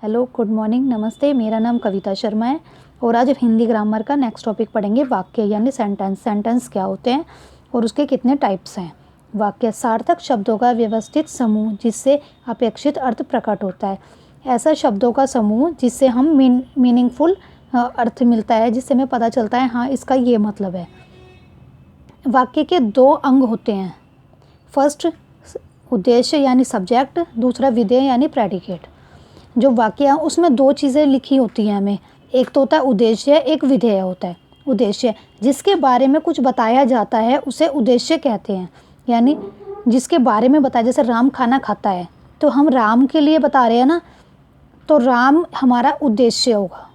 Hello, good morning, नमस्ते। मेरा नाम कविता शर्मा है और आज हिंदी ग्रामर का नेक्स्ट टॉपिक पढ़ेंगे वाक्य यानी सेंटेंस। सेंटेंस क्या होते हैं और उसके कितने टाइप्स हैं। वाक्य सार्थक शब्दों का व्यवस्थित समूह जिससे अपेक्षित अर्थ प्रकट होता है। ऐसा शब्दों का समूह जिससे हम मीनिंगफुल अर्थ मिलता है, जिससे हमें पता चलता है हाँ इसका ये मतलब है। वाक्य के दो अंग होते हैं। फर्स्ट उद्देश्य यानी सब्जेक्ट, दूसरा विधेय यानी प्रेडिकेट। जो वाक्य है उसमें दो चीज़ें लिखी होती हैं हमें, एक तो होता है उद्देश्य, एक विधेय होता है। उद्देश्य जिसके बारे में कुछ बताया जाता है उसे उद्देश्य कहते हैं, यानी जिसके बारे में बताया, जैसे राम खाना खाता है तो हम राम के लिए बता रहे हैं ना, तो राम हमारा उद्देश्य होगा।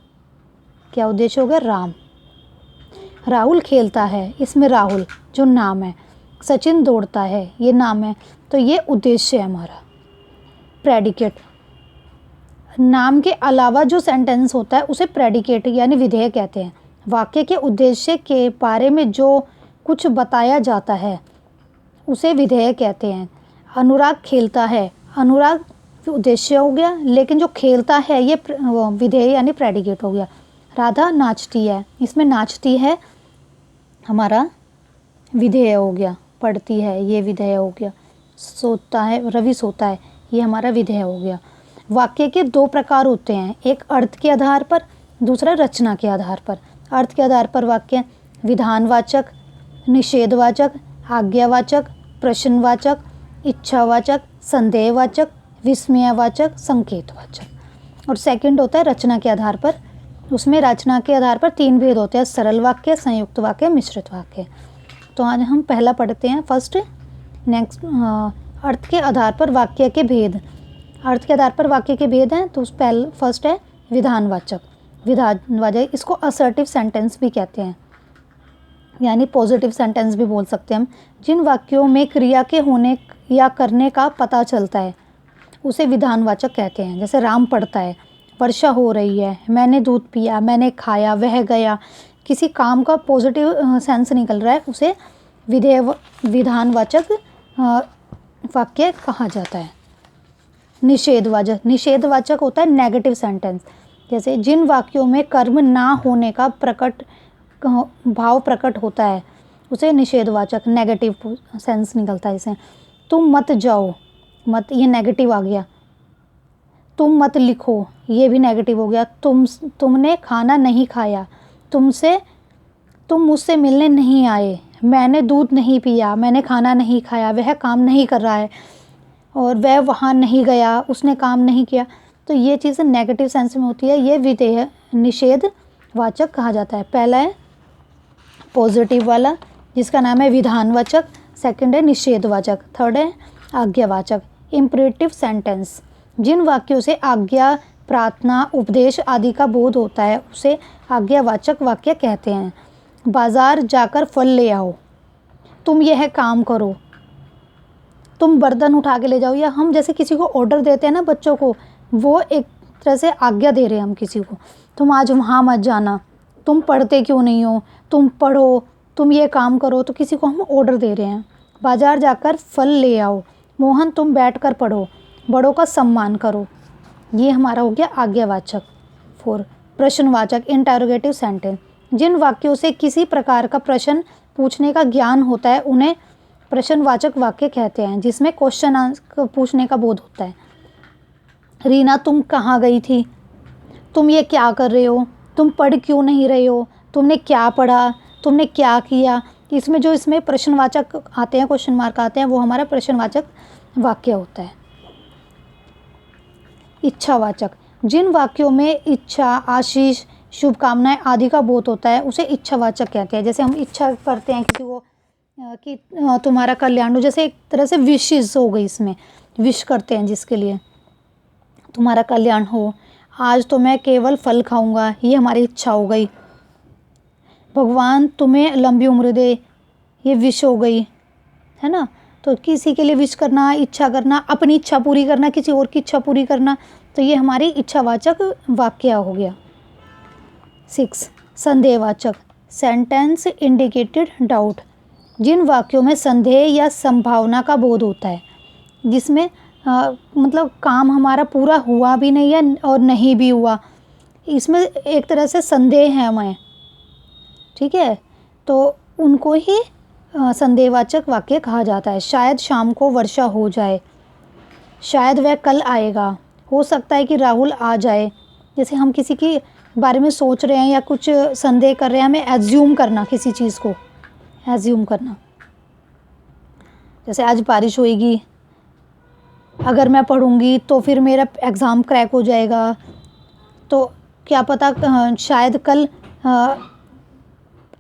क्या उद्देश्य होगा? राम। राहुल खेलता है, इसमें राहुल जो नाम है। सचिन दौड़ता है, ये नाम है, तो ये उद्देश्य है हमारा। प्रेडिकेट नाम के अलावा जो सेंटेंस होता है उसे प्रेडिकेट यानी विधेय कहते हैं। वाक्य के उद्देश्य के बारे में जो कुछ बताया जाता है उसे विधेय कहते हैं। अनुराग खेलता है, अनुराग उद्देश्य हो गया, लेकिन जो खेलता है ये विधेय यानी प्रेडिकेट हो गया। राधा नाचती है, इसमें नाचती है हमारा विधेय हो गया। पढ़ती है, ये विधेय हो गया। सोता है, रवि सोता है, ये हमारा विधेय हो गया। वाक्य के दो प्रकार होते हैं, एक अर्थ के आधार पर, दूसरा रचना के आधार पर। अर्थ के आधार पर वाक्य विधानवाचक, निषेधवाचक, आज्ञावाचक, प्रश्नवाचक, इच्छावाचक, संदेहवाचक, विस्मयवाचक, संकेतवाचक। और सेकंड होता है रचना के आधार पर। उसमें रचना के आधार पर तीन भेद होते हैं, सरल वाक्य, संयुक्त वाक्य, मिश्रित वाक्य। तो आज हम पहला पढ़ते हैं फर्स्ट। नेक्स्ट अर्थ के आधार पर वाक्य के भेद। अर्थ के आधार पर वाक्य के भेद हैं, तो फर्स्ट है विधानवाचक। विधानवाचक इसको असर्टिव सेंटेंस भी कहते हैं, यानी पॉजिटिव सेंटेंस भी बोल सकते हैं हम। जिन वाक्यों में क्रिया के होने या करने का पता चलता है उसे विधानवाचक कहते हैं। जैसे राम पढ़ता है, वर्षा हो रही है, मैंने दूध पिया, मैंने खाया, वह गया। किसी काम का पॉजिटिव सेंस निकल रहा है, उसे विधानवाचक वाक्य कहा जाता है। निषेधवाचक, निषेधवाचक होता है नेगेटिव सेंटेंस। जैसे जिन वाक्यों में कर्म ना होने का भाव प्रकट होता है उसे निषेधवाचक नेगेटिव सेंस निकलता है। इसे तुम मत जाओ, मत ये नेगेटिव आ गया। तुम मत लिखो, ये भी नेगेटिव हो गया। तुमने खाना नहीं खाया, तुम मुझसे मिलने नहीं आए, मैंने दूध नहीं पिया, मैंने खाना नहीं खाया, वह काम नहीं कर रहा है, और वह वहाँ नहीं गया, उसने काम नहीं किया। तो ये चीज़ें नेगेटिव सेंस में होती है, ये विधेय निषेधवाचक कहा जाता है। पहला है पॉजिटिव वाला जिसका नाम है विधानवाचक, सेकंड है निषेधवाचक, थर्ड है आज्ञावाचक। इम्परेटिव सेंटेंस जिन वाक्यों से आज्ञा, प्रार्थना, उपदेश आदि का बोध होता है उसे आज्ञावाचक वाक्य कहते हैं। बाजार जाकर फल ले आओ, तुम यह काम करो, तुम बर्तन उठा के ले जाओ। या हम जैसे किसी को ऑर्डर देते हैं ना बच्चों को, वो एक तरह से आज्ञा दे रहे हैं हम किसी को, तुम आज वहाँ मत जाना, तुम पढ़ते क्यों नहीं हो, तुम पढ़ो, तुम ये काम करो। तो किसी को हम ऑर्डर दे रहे हैं। बाजार जाकर फल ले आओ, मोहन तुम बैठ कर पढ़ो, बड़ों का सम्मान करो। ये हमारा हो गया आज्ञावाचक। 4 प्रश्नवाचक इंटरोगेटिव सेंटेंस जिन वाक्यों से किसी प्रकार का प्रश्न पूछने का ज्ञान होता है उन्हें प्रश्नवाचक वाक्य कहते हैं, जिसमें क्वेश्चन पूछने का बोध होता है। रीना तुम कहाँ गई थी, तुम ये क्या कर रहे हो, तुम पढ़ क्यों नहीं रहे हो, तुमने क्या पढ़ा, तुमने क्या किया। इसमें प्रश्नवाचक आते हैं, क्वेश्चन मार्क आते हैं, वो हमारा प्रश्नवाचक वाक्य होता है। इच्छावाचक जिन वाक्यों में इच्छा, आशीष, शुभकामनाएं आदि का बोध होता है उसे इच्छावाचक कहते हैं। जैसे हम इच्छा करते हैं किसी को कि तुम्हारा कल्याण हो, जैसे एक तरह से विशेष हो गई, इसमें विश करते हैं जिसके लिए तुम्हारा कल्याण हो। आज तो मैं केवल फल खाऊंगा, ये हमारी इच्छा हो गई। भगवान तुम्हें लंबी उम्र दे, ये विश हो गई, है ना। तो किसी के लिए विश करना, इच्छा करना, अपनी इच्छा पूरी करना, किसी और की इच्छा पूरी करना, तो ये हमारी इच्छावाचक वाक्य हो गया। 6 संदेहवाचक सेंटेंस इंडिकेटेड डाउट जिन वाक्यों में संदेह या संभावना का बोध होता है, जिसमें मतलब काम हमारा पूरा हुआ भी नहीं है और नहीं भी हुआ, इसमें एक तरह से संदेह है हमें, ठीक है, तो उनको ही संदेहवाचक वाक्य कहा जाता है। शायद शाम को वर्षा हो जाए, शायद वह कल आएगा, हो सकता है कि राहुल आ जाए। जैसे हम किसी के बारे में सोच रहे हैं या कुछ संदेह कर रहे हैं, हमें एज्यूम करना, किसी चीज़ को एज्यूम करना। जैसे आज बारिश होएगी, अगर मैं पढ़ूंगी तो फिर मेरा एग्ज़ाम क्रैक हो जाएगा, तो क्या पता शायद कल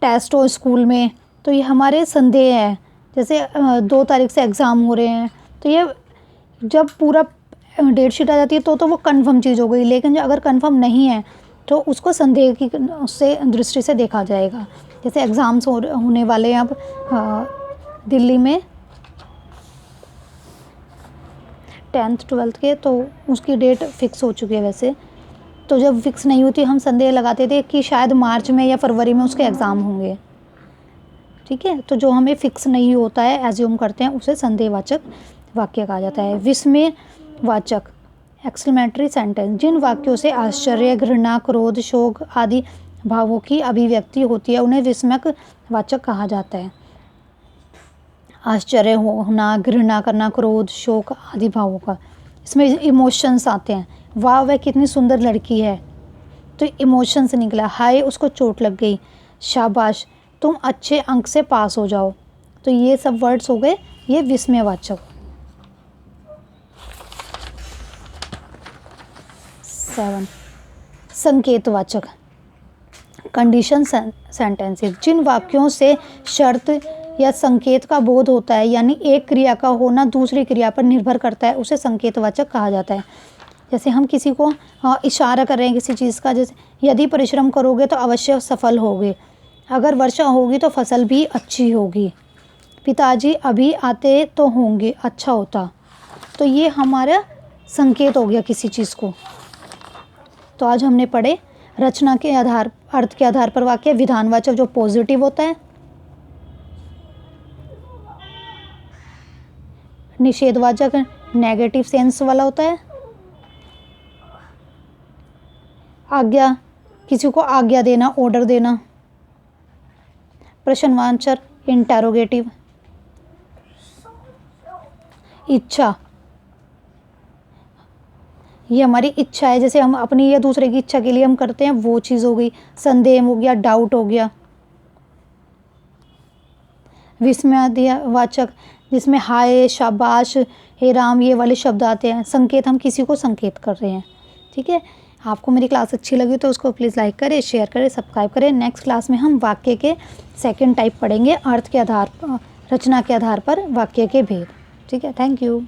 टेस्ट हो स्कूल में, तो ये हमारे संदेह है। जैसे 2 तारीख से एग्ज़ाम हो रहे हैं, तो ये जब पूरा डेट शीट आ जाती है तो वो कंफर्म चीज़ हो गई, लेकिन अगर कंफर्म नहीं है तो उसको संदेह की उससे दृष्टि से देखा जाएगा। जैसे एग्ज़ाम्स होने वाले हैं अब दिल्ली में 10th 12th के, तो उसकी डेट फिक्स हो चुकी है वैसे। तो जब फिक्स नहीं होती हम संदेह लगाते थे कि शायद मार्च में या फरवरी में उसके एग्ज़ाम होंगे, ठीक है। तो जो हमें फिक्स नहीं होता है, एज्यूम करते हैं, उसे संदेहवाचक वाक्य कहा जाता है। विस्मयवाचक एक्सक्लेमेटरी सेंटेंस, जिन वाक्यों से आश्चर्य, घृणा, क्रोध, शोक आदि भावों की अभिव्यक्ति होती है उन्हें विस्मयवाचक कहा जाता है। आश्चर्य होना, घृणा करना, क्रोध, शोक आदि भावों का, इसमें इमोशंस आते हैं। वाह वह कितनी सुंदर लड़की है, तो इमोशन से निकला। हाय उसको चोट लग गई। शाबाश तुम अच्छे अंक से पास हो जाओ। तो ये सब वर्ड्स हो गए ये विस्मयवाचक। 7 संकेतवाचक कंडीशन सेंटेंसेस, जिन वाक्यों से शर्त या संकेत का बोध होता है, यानी एक क्रिया का होना दूसरी क्रिया पर निर्भर करता है, उसे संकेतवाचक कहा जाता है। जैसे हम किसी को इशारा कर रहे हैं किसी चीज़ का, जैसे यदि परिश्रम करोगे तो अवश्य सफल होगे, अगर वर्षा होगी तो फसल भी अच्छी होगी, पिताजी अभी आते तो होंगे, अच्छा होता। तो ये हमारा संकेत हो गया किसी चीज़ को। तो आज हमने पढ़े रचना के आधार, अर्थ के आधार पर वाक्य, विधानवाचक जो पॉजिटिव होता है, निषेधवाचक नेगेटिव सेंस वाला होता है, आज्ञा किसी को आज्ञा देना, ऑर्डर देना, प्रश्नवाचक इंटेरोगेटिव, इच्छा ये हमारी इच्छा है, जैसे हम अपनी या दूसरे की इच्छा के लिए हम करते हैं, वो चीज़ हो गई। संदेह हो गया, डाउट हो गया। विस्मयवाचक जिसमें हाय, शाबाश, हे राम ये वाले शब्द आते हैं, संकेत हम किसी को संकेत कर रहे हैं, ठीक है। आपको मेरी क्लास अच्छी लगी तो उसको प्लीज़ लाइक करें, शेयर करें, सब्सक्राइब करें। नेक्स्ट क्लास में हम वाक्य के सेकंड टाइप पढ़ेंगे, अर्थ के आधार पर, रचना के आधार पर वाक्य के भेद, ठीक है। Thank you.